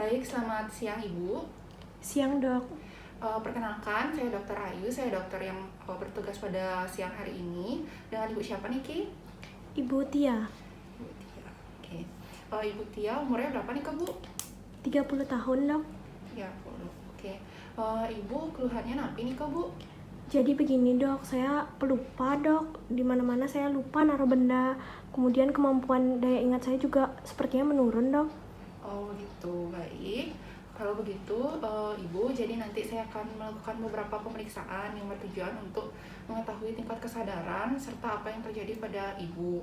Baik, selamat siang Ibu. Siang, Dok. Perkenalkan, saya Dokter Ayu, saya dokter yang bertugas pada siang hari ini. Dengan Ibu siapa nih, Ki? Ibu Tia, Ibu Tia. Oke. Ibu Tia, umurnya berapa nih, Kak, Bu? 30 tahun, Dok. 30. Oke. Ibu keluhannya napi nih, Kak, Bu? Jadi begini, Dok, saya pelupa, Dok. Di mana-mana saya lupa naruh benda. Kemudian kemampuan daya ingat saya juga sepertinya menurun, Dok. Oh, gitu. Baik. Kalau begitu, Ibu, jadi nanti saya akan melakukan beberapa pemeriksaan yang bertujuan untuk mengetahui tingkat kesadaran serta apa yang terjadi pada Ibu.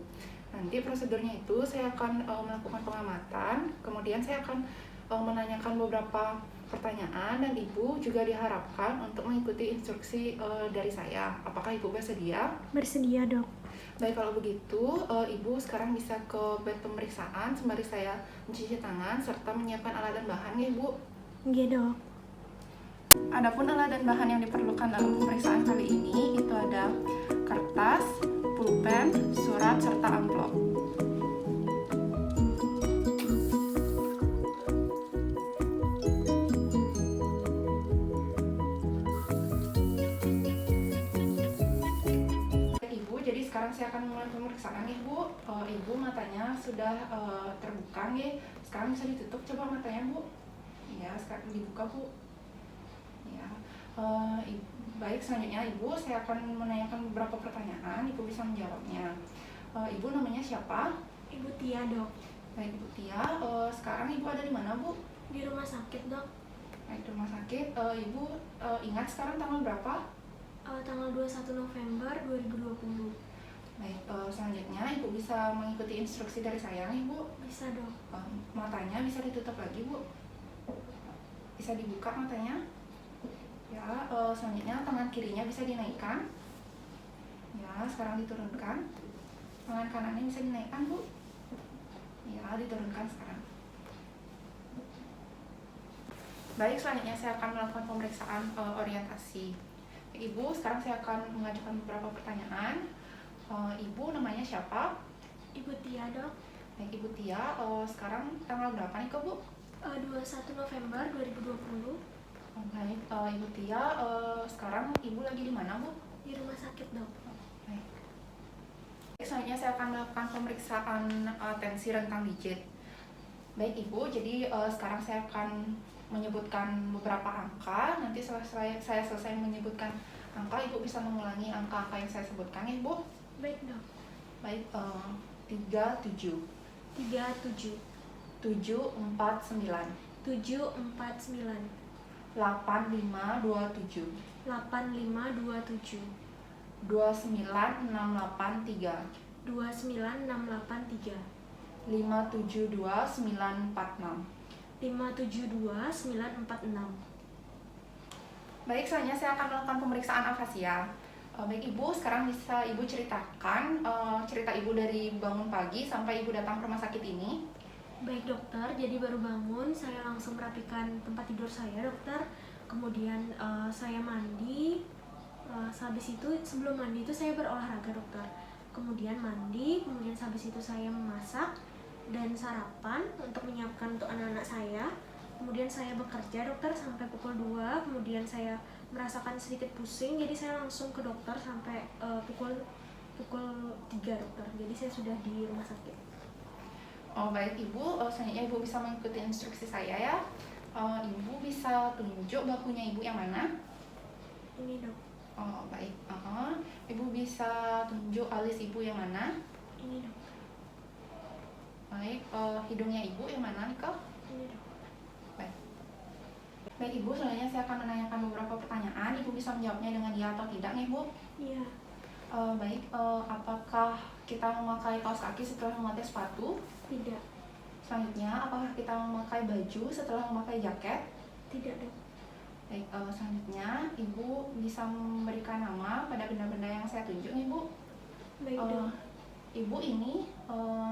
Nanti prosedurnya itu saya akan melakukan pengamatan, kemudian saya akan menanyakan beberapa pertanyaan dan Ibu juga diharapkan untuk mengikuti instruksi dari saya. Apakah Ibu bersedia? Bersedia, Dok. Baik, kalau begitu, Ibu sekarang bisa ke bed pemeriksaan sembari saya mencuci tangan serta menyiapkan alat dan bahan ya, Bu. Iya, Dok. Adapun alat dan bahan yang diperlukan dalam pemeriksaan kali ini itu ada kertas, pulpen, surat, serta amplop. Ibu, jadi sekarang saya akan mulai pemeriksaan nih, Bu. Ibu matanya sudah terbuka nih. Sekarang bisa ditutup coba matanya, Bu. Ya, sekarang dibuka, Bu. Ya. Baik, selanjutnya Ibu, saya akan menanyakan beberapa pertanyaan. Ibu bisa menjawabnya. Ibu namanya siapa? Ibu Tia, Dok. Baik, Ibu Tia. Sekarang Ibu ada di mana, Bu? Di rumah sakit, Dok. Baik, di rumah sakit. Ibu ingat sekarang tanggal berapa? Tanggal 21 November 2020. Baik, selanjutnya Ibu bisa mengikuti instruksi dari saya nih, Bu. Bisa, Dok. Matanya bisa ditutup lagi, Bu. Bisa dibuka matanya. Ya, selanjutnya tangan kirinya bisa dinaikkan. Ya, sekarang diturunkan. Tangan kanannya bisa dinaikkan, Bu. Ya, diturunkan sekarang. Baik, selanjutnya saya akan melakukan pemeriksaan orientasi. Ibu, sekarang saya akan mengajukan beberapa pertanyaan. Ibu namanya siapa? Ibu Tia, Dok. Baik, Ibu Tia, sekarang tanggal berapa nih, Bu? 21 November 2020. Baik, Ibu Tia, sekarang Ibu lagi di mana, Bu? Di rumah sakit, Dok. Baik. Selanjutnya saya akan melakukan pemeriksaan tensi rentang digit. Baik, Ibu, jadi sekarang saya akan menyebutkan beberapa angka. Nanti setelah saya selesai menyebutkan angka, Ibu bisa mengulangi angka-angka yang saya sebutkan, ya, Bu? Baik, Dok. Baik, 37 37 749 749 8527 8527 29683 29683 572946. 572946. Baik, selanjutnya saya akan melakukan pemeriksaan afasia. Baik, Ibu, sekarang bisa Ibu ceritakan cerita Ibu dari bangun pagi sampai Ibu datang ke rumah sakit ini. Baik, dokter, jadi baru bangun, saya langsung merapikan tempat tidur saya, dokter. Kemudian saya mandi. Habis itu, sebelum mandi itu saya berolahraga, dokter. Kemudian mandi, kemudian habis itu saya memasak dan sarapan untuk menyiapkan untuk anak-anak saya. Kemudian saya bekerja, dokter, sampai pukul 2. Kemudian saya merasakan sedikit pusing, jadi saya langsung ke dokter sampai pukul 3, dokter. Jadi saya sudah di rumah sakit. Oh, baik, Ibu, selanjutnya Ibu bisa mengikuti instruksi saya, ya. Ibu bisa tunjuk bahunya Ibu yang mana? Ini, dok. Oh, baik. Ibu bisa tunjuk alis Ibu yang mana? Ini, dok. Baik, hidungnya Ibu yang mana nih, Kak? Ini, dok. Baik, Ibu, selanjutnya saya akan menanyakan beberapa pertanyaan. Ibu bisa menjawabnya dengan ya atau tidak nih, Bu? Iya. Baik, apakah kita memakai kaos kaki setelah memakai sepatu? Tidak. Selanjutnya, apakah kita memakai baju setelah memakai jaket? Tidak, dok. Baik, selanjutnya Ibu bisa memberikan nama pada benda-benda yang saya tunjuk nih, Bu. Baik, dok. Ibu ini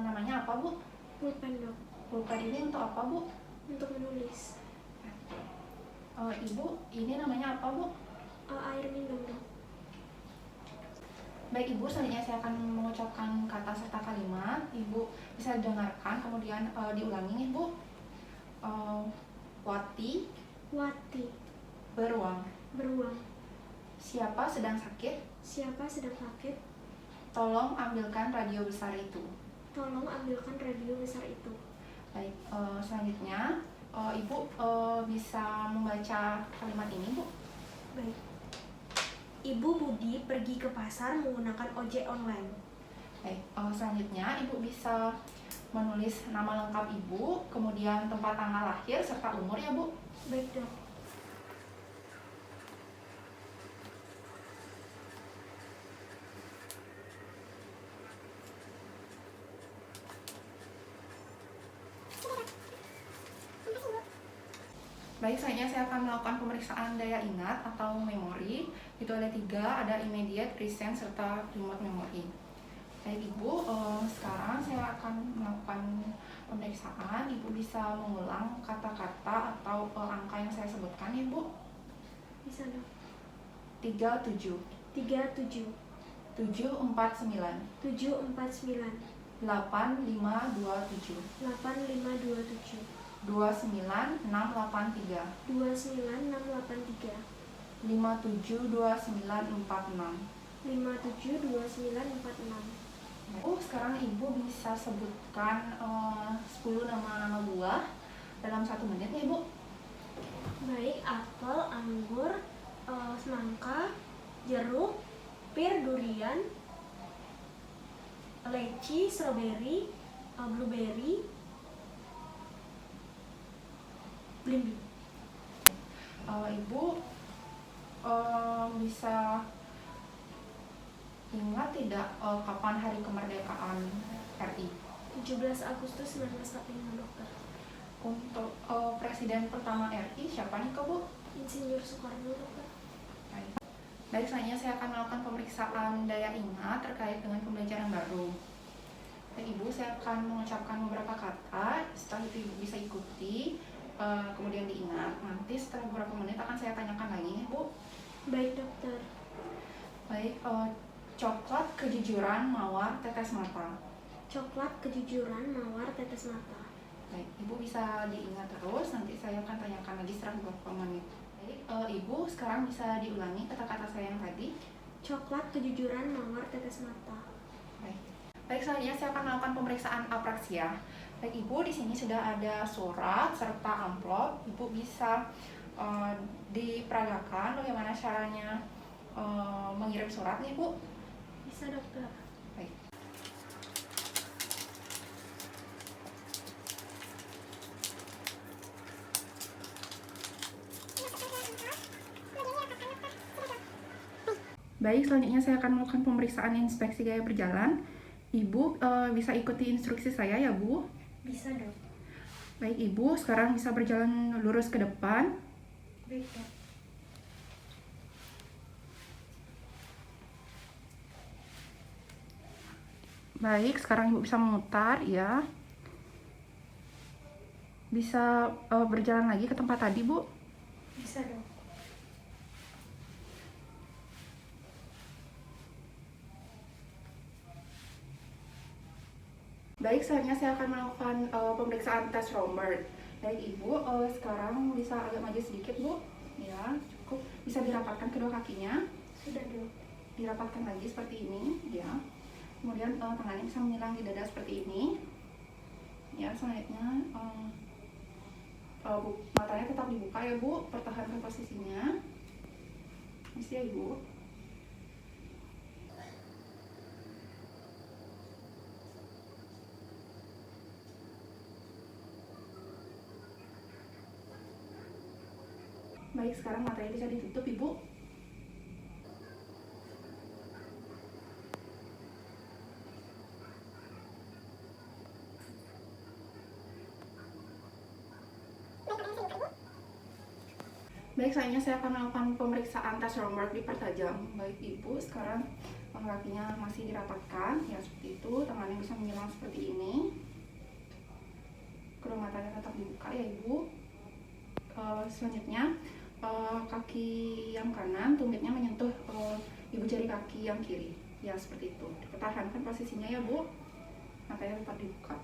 namanya apa, Bu? Pulpen, dok. Pulpen ini untuk apa, Bu? Untuk menulis. Ibu ini namanya apa, Bu? Air minum, dok. Baik, Ibu, selanjutnya saya akan mengucapkan kata serta kalimat. Ibu bisa dengarkan, kemudian diulangi nih, Bu. Wati, Wati, beruang. beruang. Siapa sedang sakit? Siapa sedang sakit? Tolong ambilkan radio besar itu. Tolong ambilkan radio besar itu. Baik, selanjutnya Ibu bisa membaca kalimat ini, Bu. Baik. Ibu Budi pergi ke pasar menggunakan ojek online. Baik, selanjutnya Ibu bisa menulis nama lengkap Ibu, kemudian tempat tanggal lahir serta umur ya, Bu. Baik, Dok. Baik, selanjutnya saya akan melakukan pemeriksaan daya ingat atau memori. Itu ada 3, ada immediate, recent, serta remote memory. Baik Ibu, sekarang saya akan melakukan pemeriksaan. Ibu bisa mengulang kata-kata atau angka yang saya sebutkan ya, Bu. Bisa, Dok. 37, 37, 749, 749, 8527, 8527, 29683, 29683, 572946. 572946. Sekarang Ibu bisa sebutkan 10 nama-nama buah dalam 1 menit ya, Bu. Baik, apel, anggur, semangka, jeruk, pir, durian, leci, stroberi, blueberry, belimbing. Ibu bisa ingat tidak kapan hari kemerdekaan RI? 17 Agustus 1945, Dokter. Untuk presiden pertama RI siapa nih, Kak, Bu? Insinyur Soekarno, Dokter. Baik, selanjutnya saya akan melakukan pemeriksaan daya ingat terkait dengan pembelajaran baru. Baik Ibu, saya akan mengucapkan beberapa kata, setelah itu Ibu bisa ikuti, kemudian diingat. Nanti setelah beberapa menit akan saya tanyakan lagi ya, Bu. Baik, Dokter. Baik, coklat, kejujuran, mawar, tetes mata. Coklat, kejujuran, mawar, tetes mata. Baik, Ibu bisa diingat terus, nanti saya akan tanyakan lagi setelah beberapa menit. Baik, Ibu sekarang bisa diulangi kata-kata saya yang tadi. Coklat, kejujuran, mawar, tetes mata. Baik, selanjutnya saya akan melakukan pemeriksaan apraksia. Baik Ibu, di sini sudah ada surat serta amplop. Ibu bisa diperagakan bagaimana caranya mengirim surat nih, Bu. Bisa, Dokter. Baik. Baik, selanjutnya saya akan melakukan pemeriksaan inspeksi gaya berjalan. Ibu bisa ikuti instruksi saya ya, Bu. Bisa, Dok. Baik Ibu, sekarang bisa berjalan lurus ke depan. Baik, Dok. Baik, sekarang Ibu bisa memutar ya. Bisa berjalan lagi ke tempat tadi, Bu. Bisa, Dok. Baik, selanjutnya saya akan melakukan pemeriksaan tes Rombert. Baik Ibu, sekarang bisa agak maju sedikit, Bu. Ya, cukup. Bisa dirapatkan kedua kakinya. Sudah, Dok. Dirapatkan lagi seperti ini, ya. Kemudian tangannya bisa menyilang di dada seperti ini. Ya, selanjutnya matanya tetap dibuka ya, Bu. Pertahankan posisinya. Masih ya, Ibu. Baik, sekarang matanya bisa ditutup, Ibu. Baik, selanjutnya saya akan melakukan pemeriksaan tes Rombert dipertajam. Baik Ibu, sekarang kakinya masih dirapatkan, ya seperti itu. Tangannya bisa menyilang seperti ini. Kedua matanya tetap dibuka ya, Ibu. Selanjutnya kaki yang kanan tumitnya menyentuh ibu jari kaki yang kiri, ya seperti itu. Dipertahankan posisinya ya, Bu. Matanya tetap dibuka.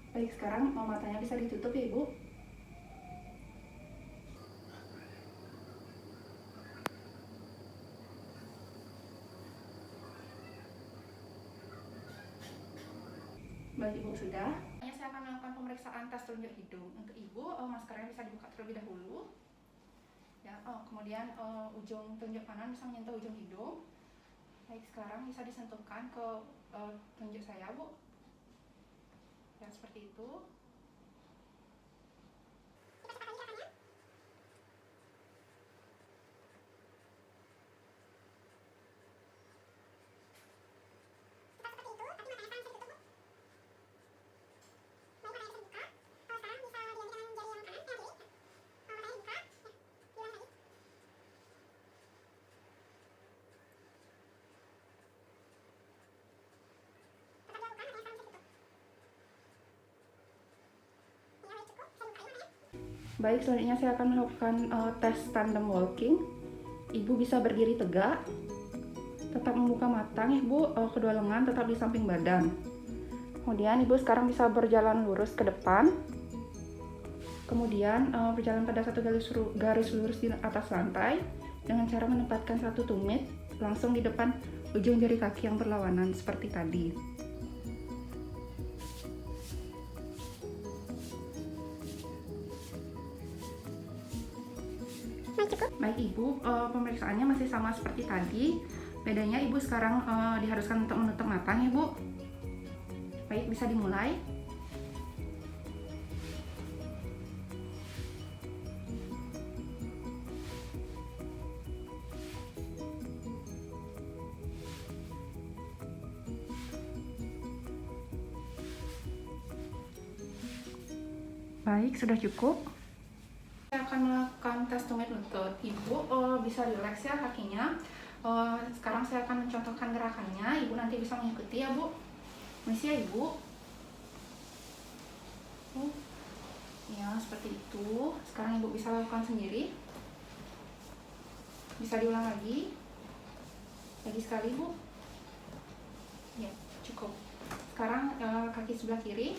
Baik, sekarang matanya bisa ditutup ya Ibu. Baik Ibu, sudah. Saya akan melakukan pemeriksaan tes telunjuk hidung. Untuk Ibu, maskernya bisa dibuka terlebih dahulu. Ya, kemudian ujung telunjuk kanan bisa menyentuh ujung hidung. Baik, sekarang bisa disentuhkan ke telunjuk saya, Bu. Ya, seperti itu. Baik, selanjutnya saya akan melakukan tes tandem walking. Ibu bisa berdiri tegak, tetap membuka mata nih Bu, kedua lengan tetap di samping badan. Kemudian Ibu sekarang bisa berjalan lurus ke depan. Kemudian berjalan pada satu garis lurus di atas lantai dengan cara menempatkan satu tumit langsung di depan ujung jari kaki yang berlawanan seperti tadi. Baik Ibu, pemeriksaannya masih sama seperti tadi. Bedanya Ibu sekarang diharuskan untuk menutup mata ya Bu. Baik, bisa dimulai. Baik, sudah cukup. Saya akan melakukan tes tumit lutut. Ibu bisa rileks ya kakinya. Sekarang saya akan mencontohkan gerakannya. Ibu nanti bisa mengikuti ya Bu. Permisi ya Ibu. Ya, seperti itu. Sekarang Ibu bisa lakukan sendiri. Bisa diulang lagi. Lagi sekali Bu. Ya, cukup. Sekarang kaki sebelah kiri.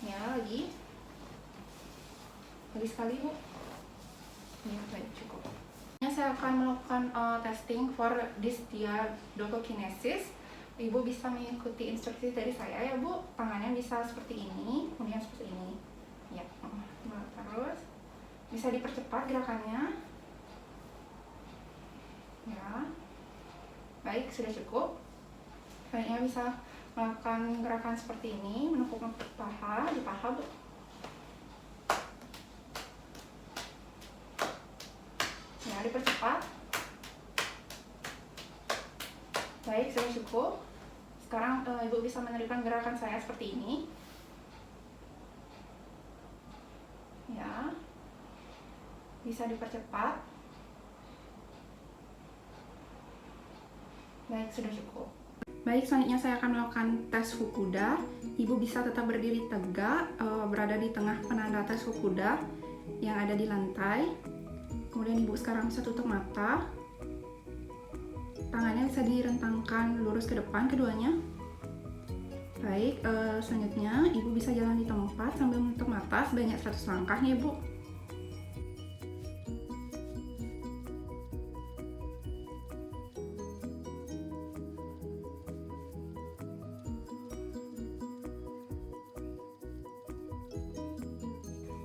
Ya, lagi sekali Bu. Ya, baik, cukup. Saya akan melakukan testing for dysdiadochokinesis. Ibu bisa mengikuti instruksi dari saya ya Bu. Tangannya bisa seperti ini, kemudian seperti ini. Ya, terus bisa dipercepat gerakannya. Ya, baik, sudah cukup. Kayaknya bisa melakukan gerakan seperti ini, menepuk-nepuk paha, di paha Bu. Ya, dipercepat. Baik, sudah cukup. Sekarang Ibu bisa menirukan gerakan saya seperti ini. Ya, bisa dipercepat. Baik, sudah cukup. Baik, selanjutnya saya akan melakukan tes Fukuda. Ibu bisa tetap berdiri tegak, berada di tengah penanda tes Fukuda yang ada di lantai. Kemudian Ibu sekarang bisa tutup mata. Tangannya bisa direntangkan lurus ke depan keduanya. Baik, selanjutnya Ibu bisa jalan di tempat sambil menutup mata sebanyak 100 langkah ya Bu.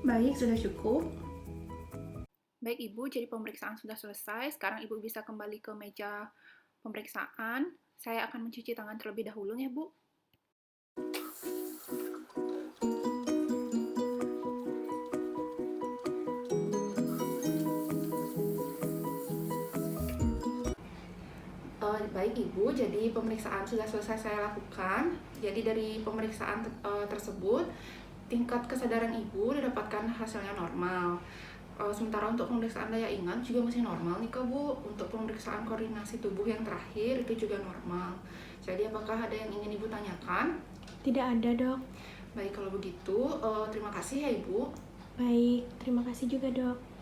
Baik, sudah cukup. Baik Ibu, jadi pemeriksaan sudah selesai. Sekarang Ibu bisa kembali ke meja pemeriksaan. Saya akan mencuci tangan terlebih dahulu ya Bu. Baik Ibu, jadi pemeriksaan sudah selesai saya lakukan. Jadi dari pemeriksaan tersebut, tingkat kesadaran Ibu didapatkan hasilnya normal. Sementara untuk pemeriksaan daya ingat juga masih normal nih Kak Bu. Untuk pemeriksaan koordinasi tubuh yang terakhir itu juga normal. Jadi apakah ada yang ingin Ibu tanyakan? Tidak ada Dok. Baik, kalau begitu terima kasih ya Ibu. Baik, terima kasih juga Dok.